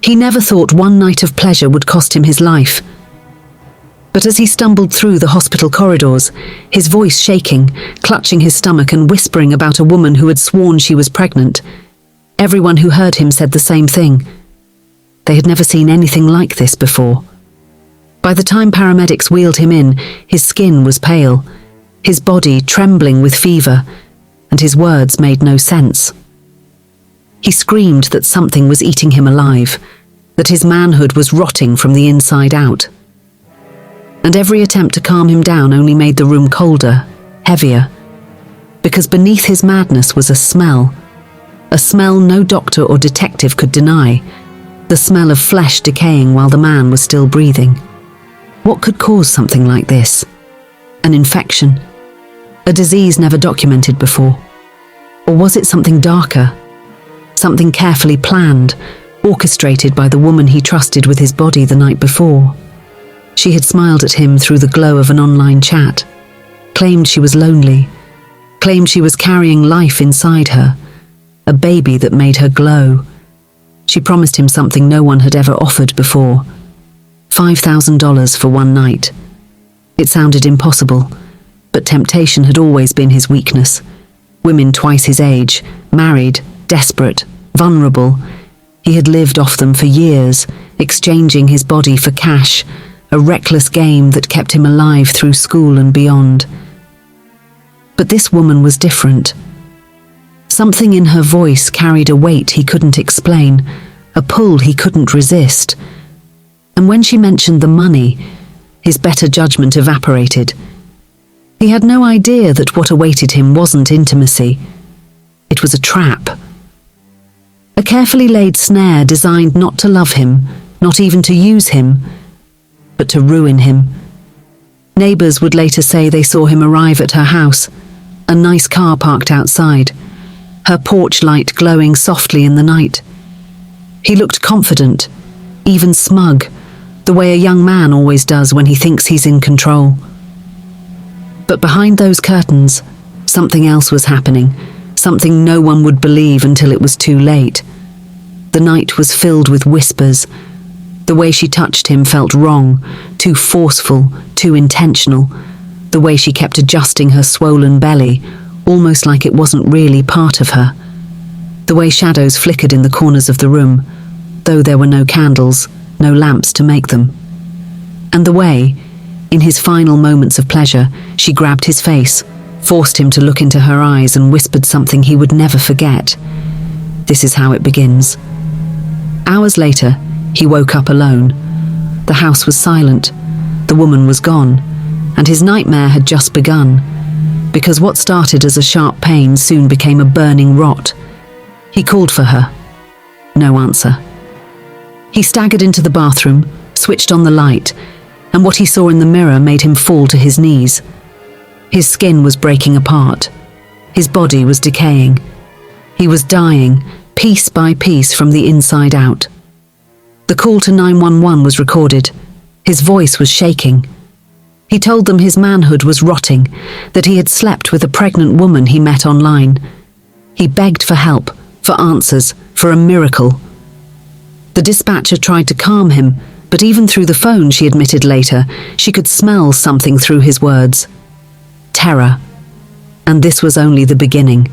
He never thought one night of pleasure would cost him his life. But as he stumbled through the hospital corridors, his voice shaking, clutching his stomach and whispering about a woman who had sworn she was pregnant, everyone who heard him said the same thing. They had never seen anything like this before. By the time paramedics wheeled him in, his skin was pale, his body trembling with fever, and his words made no sense. He screamed that something was eating him alive, that his manhood was rotting from the inside out. And every attempt to calm him down only made the room colder, heavier, because beneath his madness was a smell no doctor or detective could deny, the smell of flesh decaying while the man was still breathing. What could cause something like this? An infection? A disease never documented before? Or was it something darker? Something carefully planned, orchestrated by the woman he trusted with his body the night before? She had smiled at him through the glow of an online chat, claimed she was lonely, claimed she was carrying life inside her, a baby that made her glow. She promised him something no one had ever offered before, $5,000 for one night. It sounded impossible, but temptation had always been his weakness. Women twice his age, married, desperate, vulnerable. He had lived off them for years, exchanging his body for cash, a reckless game that kept him alive through school and beyond. But this woman was different. Something in her voice carried a weight he couldn't explain, a pull he couldn't resist. And when she mentioned the money, his better judgment evaporated. He had no idea that what awaited him wasn't intimacy. It was a trap. A carefully laid snare designed not to love him, not even to use him, but to ruin him. Neighbours would later say they saw him arrive at her house, a nice car parked outside, her porch light glowing softly in the night. He looked confident, even smug, the way a young man always does when he thinks he's in control. But behind those curtains, something else was happening, something no one would believe until it was too late. The night was filled with whispers. The way she touched him felt wrong, too forceful, too intentional. The way she kept adjusting her swollen belly, almost like it wasn't really part of her. The way shadows flickered in the corners of the room, though there were no candles, no lamps to make them. And the way, in his final moments of pleasure, she grabbed his face, forced him to look into her eyes and whispered something he would never forget. This is how it begins. Hours later, he woke up alone. The house was silent, the woman was gone, and his nightmare had just begun, because what started as a sharp pain soon became a burning rot. He called for her. No answer. He staggered into the bathroom, switched on the light, and what he saw in the mirror made him fall to his knees. His skin was breaking apart. His body was decaying. He was dying, piece by piece from the inside out. The call to 911 was recorded. His voice was shaking. He told them his manhood was rotting, that he had slept with a pregnant woman he met online. He begged for help, for answers, for a miracle. The dispatcher tried to calm him, but even through the phone, she admitted later, she could smell something through his words. Terror. And this was only the beginning.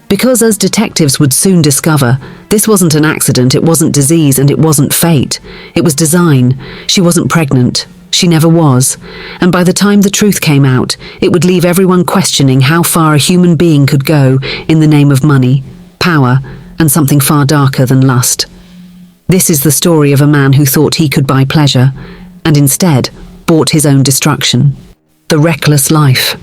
Because, as detectives would soon discover, this wasn't an accident, it wasn't disease, and it wasn't fate. It was design. She wasn't pregnant. She never was. And by the time the truth came out, it would leave everyone questioning how far a human being could go in the name of money, power, and something far darker than lust. This is the story of a man who thought he could buy pleasure, and instead bought his own destruction. The reckless life.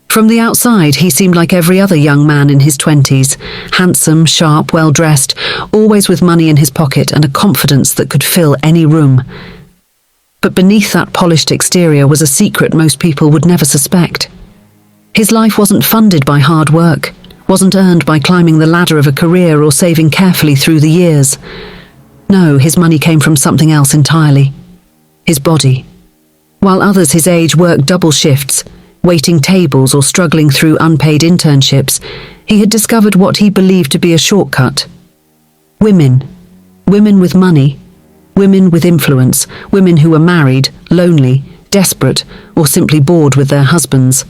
From the outside, he seemed like every other young man in his 20s, handsome, sharp, well-dressed, always with money in his pocket and a confidence that could fill any room. But beneath that polished exterior was a secret most people would never suspect. His life wasn't funded by hard work, wasn't earned by climbing the ladder of a career or saving carefully through the years. No, his money came from something else entirely. His body. While others his age worked double shifts, waiting tables or struggling through unpaid internships, he had discovered what he believed to be a shortcut. Women. Women with money, women with influence, women who were married, lonely, desperate, or simply bored with their husbands.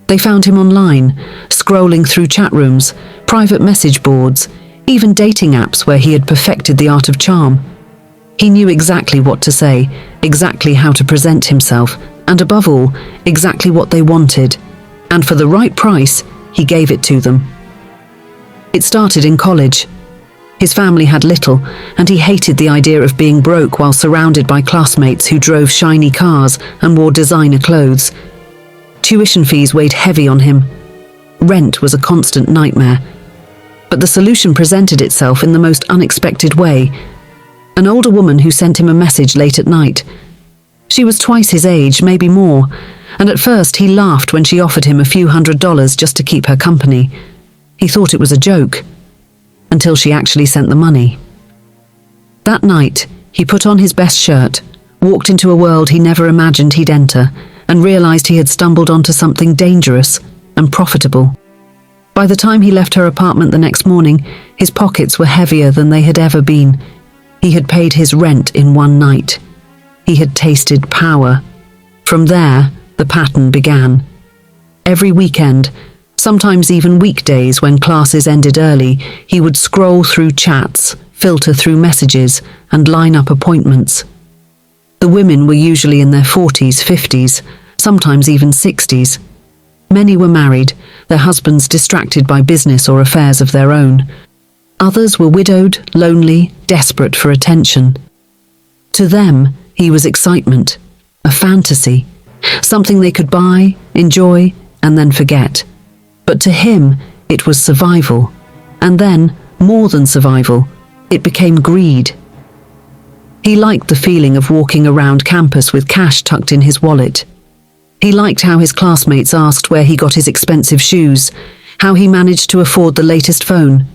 They found him online, scrolling through chat rooms, private message boards, even dating apps where he had perfected the art of charm. He knew exactly what to say, exactly how to present himself, and above all, exactly what they wanted. And for the right price, he gave it to them. It started in college. His family had little, and he hated the idea of being broke while surrounded by classmates who drove shiny cars and wore designer clothes. Tuition fees weighed heavy on him. Rent was a constant nightmare. But the solution presented itself in the most unexpected way. An older woman who sent him a message late at night. She was twice his age, maybe more, and at first he laughed when she offered him a few $100s just to keep her company. He thought it was a joke, until she actually sent the money. That night, he put on his best shirt, walked into a world he never imagined he'd enter, and realized he had stumbled onto something dangerous and profitable. By the time he left her apartment the next morning, his pockets were heavier than they had ever been. He had paid his rent in one night. He had tasted power. From there, the pattern began. Every weekend, sometimes even weekdays when classes ended early, he would scroll through chats, filter through messages, and line up appointments. The women were usually in their 40s, 50s, sometimes even 60s. Many were married, their husbands distracted by business or affairs of their own. Others were widowed, lonely, desperate for attention. To them, he was excitement, a fantasy, something they could buy, enjoy, and then forget. But to him, it was survival. And then, more than survival, it became greed. He liked the feeling of walking around campus with cash tucked in his wallet. He liked how his classmates asked where he got his expensive shoes, how he managed to afford the latest phone.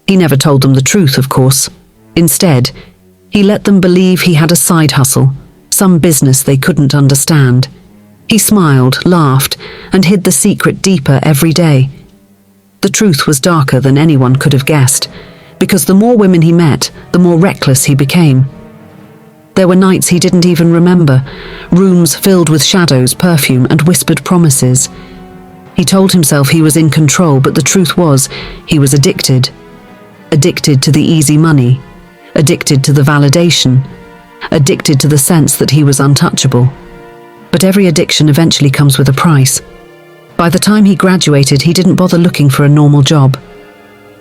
He never told them the truth, of course. Instead, he let them believe he had a side hustle, some business they couldn't understand. He smiled, laughed, and hid the secret deeper every day. The truth was darker than anyone could have guessed, because the more women he met, the more reckless he became. There were nights he didn't even remember, rooms filled with shadows, perfume, and whispered promises. He told himself he was in control, but the truth was, he was addicted. Addicted to the easy money, addicted to the validation, addicted to the sense that he was untouchable. But every addiction eventually comes with a price. By the time he graduated, he didn't bother looking for a normal job.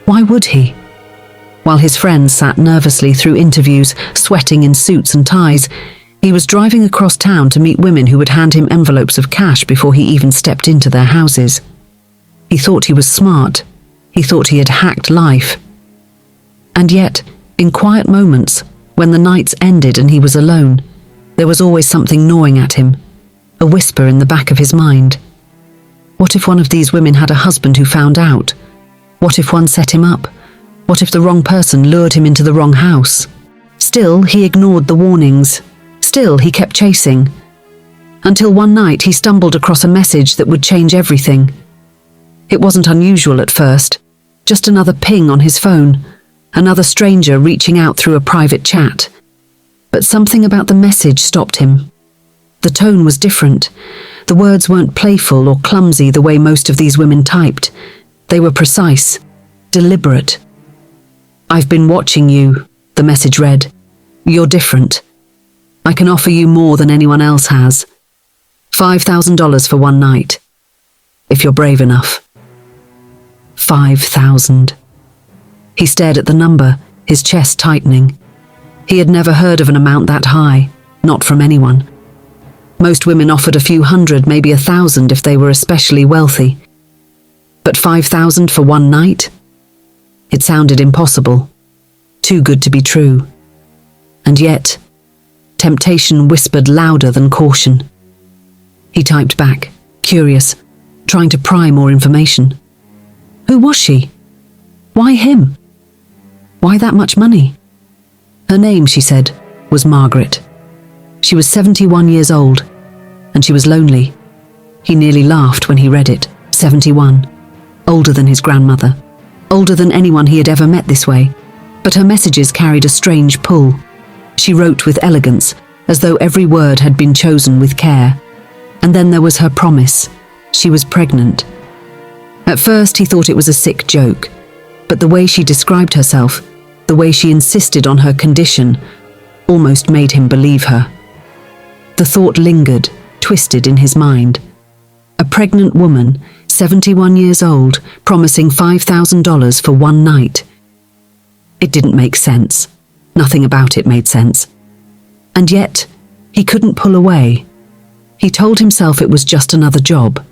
Why would he? While his friends sat nervously through interviews, sweating in suits and ties, he was driving across town to meet women who would hand him envelopes of cash before he even stepped into their houses. He thought he was smart. He thought he had hacked life. And yet, in quiet moments, when the nights ended and he was alone, there was always something gnawing at him, a whisper in the back of his mind. What if one of these women had a husband who found out? What if one set him up? What if the wrong person lured him into the wrong house? Still, he ignored the warnings. Still, he kept chasing. Until one night, he stumbled across a message that would change everything. It wasn't unusual at first, just another ping on his phone, another stranger reaching out through a private chat. But something about the message stopped him. The tone was different. The words weren't playful or clumsy the way most of these women typed. They were precise, deliberate. "I've been watching you," the message read. "You're different. I can offer you more than anyone else has. $5,000 for one night. If you're brave enough." 5,000. He stared at the number, his chest tightening. He had never heard of an amount that high, not from anyone. Most women offered a few hundred, maybe 1,000 if they were especially wealthy. But 5,000 for one night? It sounded impossible, too good to be true. And yet, temptation whispered louder than caution. He typed back, curious, trying to pry more information. Who was she? Why him? Why that much money? Her name, she said, was Margaret. She was 71 years old, and she was lonely. He nearly laughed when he read it. 71. Older than his grandmother. Older than anyone he had ever met this way. But her messages carried a strange pull. She wrote with elegance, as though every word had been chosen with care. And then there was her promise. She was pregnant. At first he thought it was a sick joke, but the way she described herself, the way she insisted on her condition, almost made him believe her. The thought lingered, twisted in his mind. A pregnant woman, 71 years old, promising $5,000 for one night. It didn't make sense. Nothing about it made sense. And yet, he couldn't pull away. He told himself it was just another job,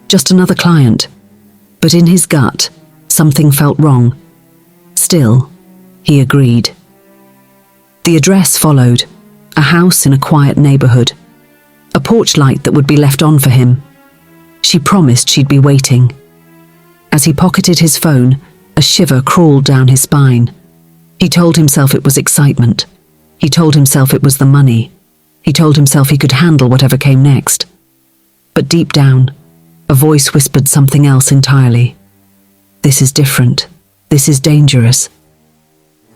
just another client. But in his gut, something felt wrong. Still, he agreed. The address followed, a house in a quiet neighborhood, a porch light that would be left on for him. She promised she'd be waiting. As he pocketed his phone, a shiver crawled down his spine. He told himself it was excitement. He told himself it was the money. He told himself he could handle whatever came next. But deep down, a voice whispered something else entirely. This is different. This is dangerous.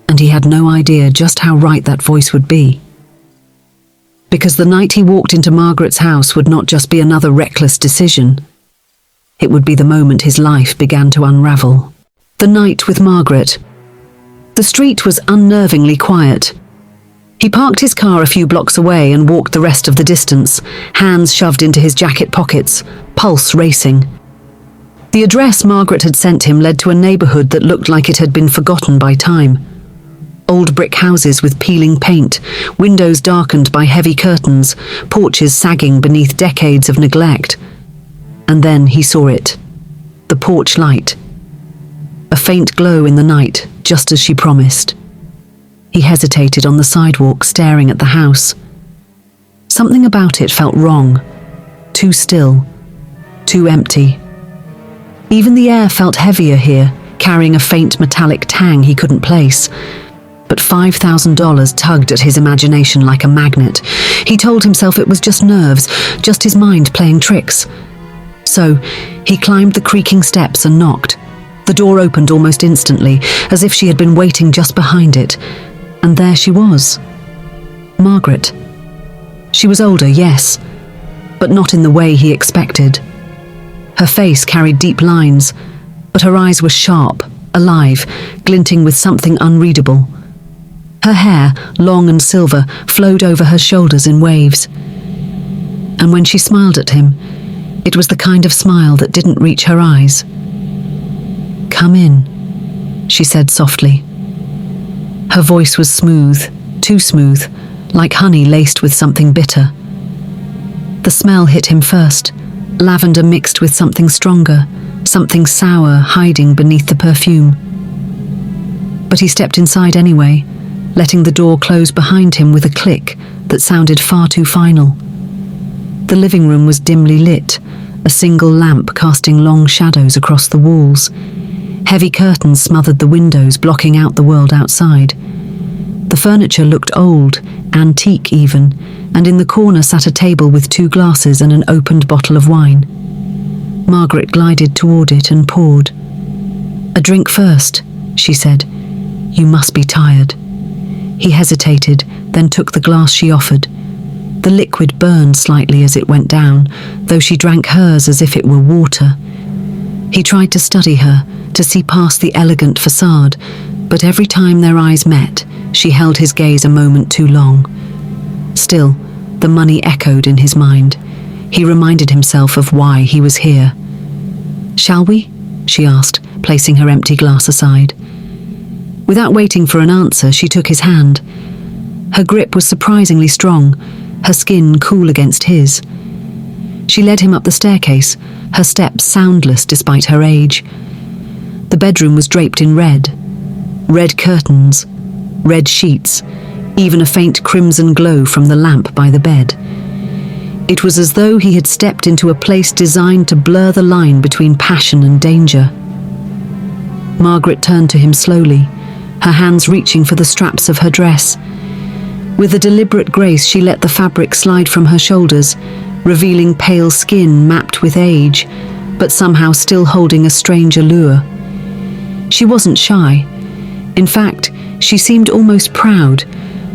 And he had no idea just how right that voice would be. Because the night he walked into Margaret's house would not just be another reckless decision. It would be the moment his life began to unravel. The night with Margaret. The street was unnervingly quiet. He parked his car a few blocks away and walked the rest of the distance, hands shoved into his jacket pockets, pulse racing. The address Margaret had sent him led to a neighborhood that looked like it had been forgotten by time. Old brick houses with peeling paint, windows darkened by heavy curtains, porches sagging beneath decades of neglect. And then he saw it. The porch light. A faint glow in the night, just as she promised. He hesitated on the sidewalk, staring at the house. Something about it felt wrong. Too still. Too empty. Even the air felt heavier here, carrying a faint metallic tang he couldn't place. But $5,000 tugged at his imagination like a magnet. He told himself it was just nerves, just his mind playing tricks. So, he climbed the creaking steps and knocked. The door opened almost instantly, as if she had been waiting just behind it. And there she was. Margaret. She was older, yes, but not in the way he expected. Her face carried deep lines, but her eyes were sharp, alive, glinting with something unreadable. Her hair, long and silver, flowed over her shoulders in waves. And when she smiled at him, it was the kind of smile that didn't reach her eyes. "Come in," she said softly. Her voice was smooth, too smooth, like honey laced with something bitter. The smell hit him first, lavender mixed with something stronger, something sour hiding beneath the perfume. But he stepped inside anyway, letting the door close behind him with a click that sounded far too final. The living room was dimly lit, a single lamp casting long shadows across the walls. Heavy curtains smothered the windows, blocking out the world outside. The furniture looked old, antique even, and in the corner sat a table with 2 glasses and an opened bottle of wine. Margaret glided toward it and poured. "A drink first," she said. "You must be tired." He hesitated, then took the glass she offered. The liquid burned slightly as it went down, though she drank hers as if it were water. He tried to study her, to see past the elegant facade, but every time their eyes met, she held his gaze a moment too long. Still, the money echoed in his mind. He reminded himself of why he was here. "Shall we?" she asked, placing her empty glass aside. Without waiting for an answer, she took his hand. Her grip was surprisingly strong, her skin cool against his. She led him up the staircase, her steps soundless despite her age. The bedroom was draped in red. Red curtains, red sheets, even a faint crimson glow from the lamp by the bed. It was as though he had stepped into a place designed to blur the line between passion and danger. Margaret turned to him slowly, her hands reaching for the straps of her dress. With a deliberate grace, she let the fabric slide from her shoulders, revealing pale skin mapped with age, but somehow still holding a strange allure. She wasn't shy. In fact, She seemed almost proud,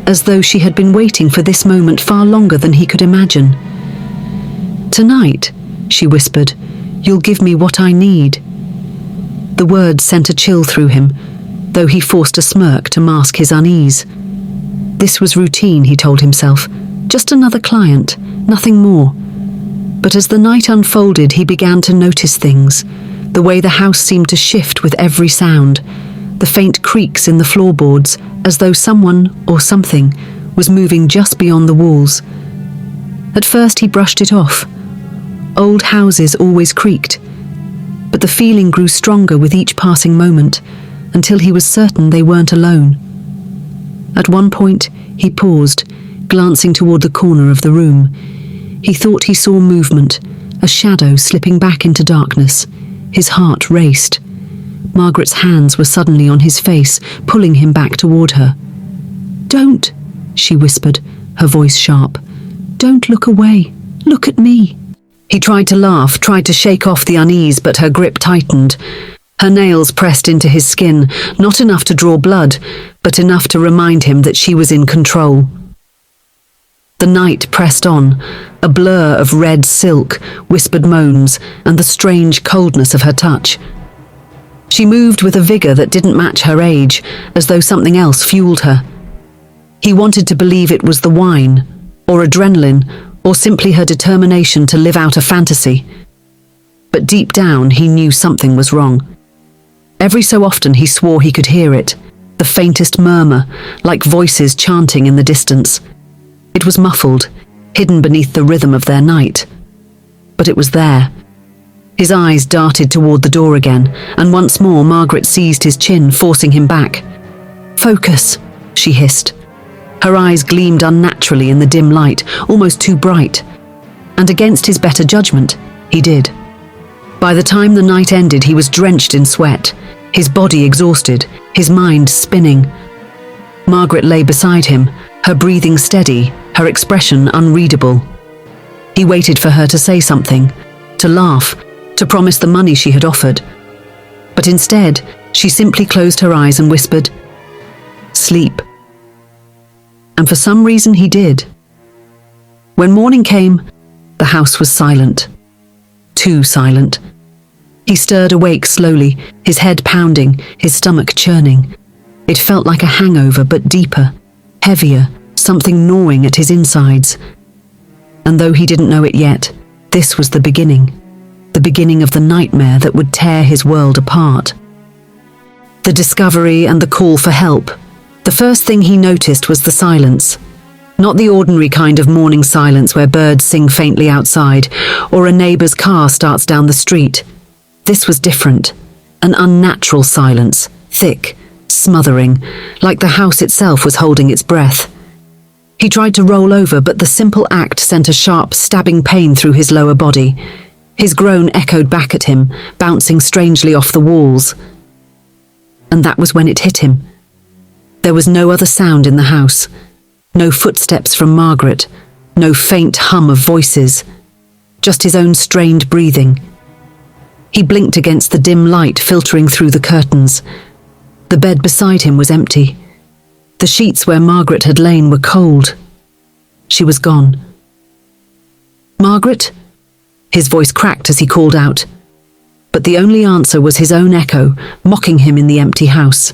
as though she had been waiting for this moment far longer than he could imagine. "Tonight," she whispered, "you'll give me what I need." The words sent a chill through him, though he forced a smirk to mask his unease. This was routine, he told himself. Just another client, nothing more. But as the night unfolded, he began to notice things. The way the house seemed to shift with every sound. The faint creaks in the floorboards, as though someone, or something, was moving just beyond the walls. At first he brushed it off. Old houses always creaked. But the feeling grew stronger with each passing moment, until he was certain they weren't alone. At one point, he paused, glancing toward the corner of the room. He thought he saw movement, a shadow slipping back into darkness. His heart raced. Margaret's hands were suddenly on his face, pulling him back toward her. "Don't," she whispered, her voice sharp. "Don't look away. Look at me." He tried to laugh, tried to shake off the unease, but her grip tightened. Her nails pressed into his skin, not enough to draw blood, but enough to remind him that she was in control. The night pressed on, a blur of red silk, whispered moans, and the strange coldness of her touch. She moved with a vigor that didn't match her age, as though something else fueled her. He wanted to believe it was the wine, or adrenaline, or simply her determination to live out a fantasy. But deep down, he knew something was wrong. Every so often he swore he could hear it, the faintest murmur, like voices chanting in the distance. It was muffled, hidden beneath the rhythm of their night. But it was there. His eyes darted toward the door again, and once more Margaret seized his chin, forcing him back. "Focus," she hissed. Her eyes gleamed unnaturally in the dim light, almost too bright. And against his better judgment, he did. By the time the night ended, he was drenched in sweat, his body exhausted, his mind spinning. Margaret lay beside him, her breathing steady, her expression unreadable. He waited for her to say something, to laugh, to promise the money she had offered. But instead, she simply closed her eyes and whispered, "Sleep." And for some reason he did. When morning came, the house was silent. Too silent. He stirred awake slowly, his head pounding, his stomach churning. It felt like a hangover, but deeper, heavier, something gnawing at his insides. And though he didn't know it yet, this was the beginning of the nightmare that would tear his world apart. The discovery and the call for help. The first thing he noticed was the silence. Not the ordinary kind of morning silence where birds sing faintly outside, or a neighbor's car starts down the street. This was different. An unnatural silence, thick, smothering, like the house itself was holding its breath. He tried to roll over, but the simple act sent a sharp, stabbing pain through his lower body. His groan echoed back at him, bouncing strangely off the walls. And that was when it hit him. There was no other sound in the house. No footsteps from Margaret. No faint hum of voices. Just his own strained breathing. He blinked against the dim light filtering through the curtains. The bed beside him was empty. The sheets where Margaret had lain were cold. She was gone. "Margaret?" His voice cracked as he called out. But the only answer was his own echo, mocking him in the empty house.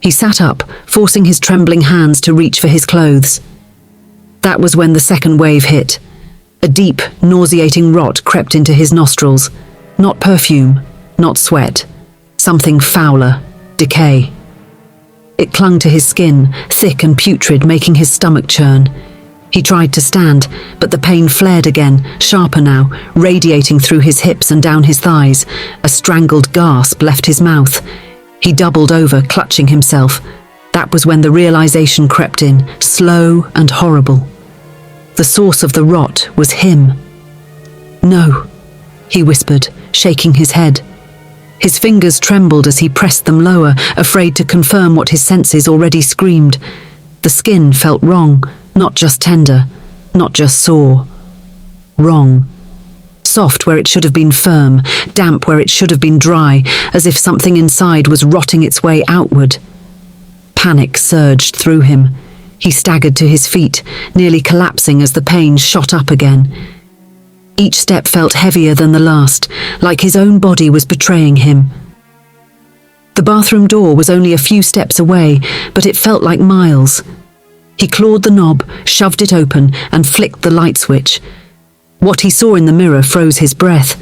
He sat up, forcing his trembling hands to reach for his clothes. That was when the second wave hit. A deep, nauseating rot crept into his nostrils. Not perfume, not sweat. Something fouler, decay. It clung to his skin, thick and putrid, making his stomach churn. He tried to stand, but the pain flared again, sharper now, radiating through his hips and down his thighs. A strangled gasp left his mouth. He doubled over, clutching himself. That was when the realization crept in, slow and horrible. The source of the rot was him. "No," he whispered, shaking his head. His fingers trembled as he pressed them lower, afraid to confirm what his senses already screamed. The skin felt wrong, not just tender, not just sore. Wrong. Soft where it should have been firm, damp where it should have been dry, as if something inside was rotting its way outward. Panic surged through him. He staggered to his feet, nearly collapsing as the pain shot up again. Each step felt heavier than the last, like his own body was betraying him. The bathroom door was only a few steps away, but it felt like miles. He clawed the knob, shoved it open, and flicked the light switch. What he saw in the mirror froze his breath.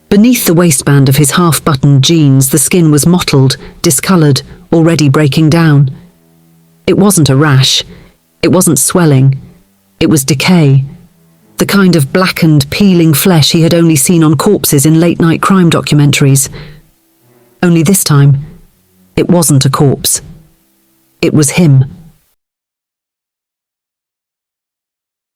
Beneath the waistband of his half-buttoned jeans, the skin was mottled, discoloured, already breaking down. It wasn't a rash. It wasn't swelling. It was decay. The kind of blackened, peeling flesh he had only seen on corpses in late-night crime documentaries. Only this time, it wasn't a corpse. It was him.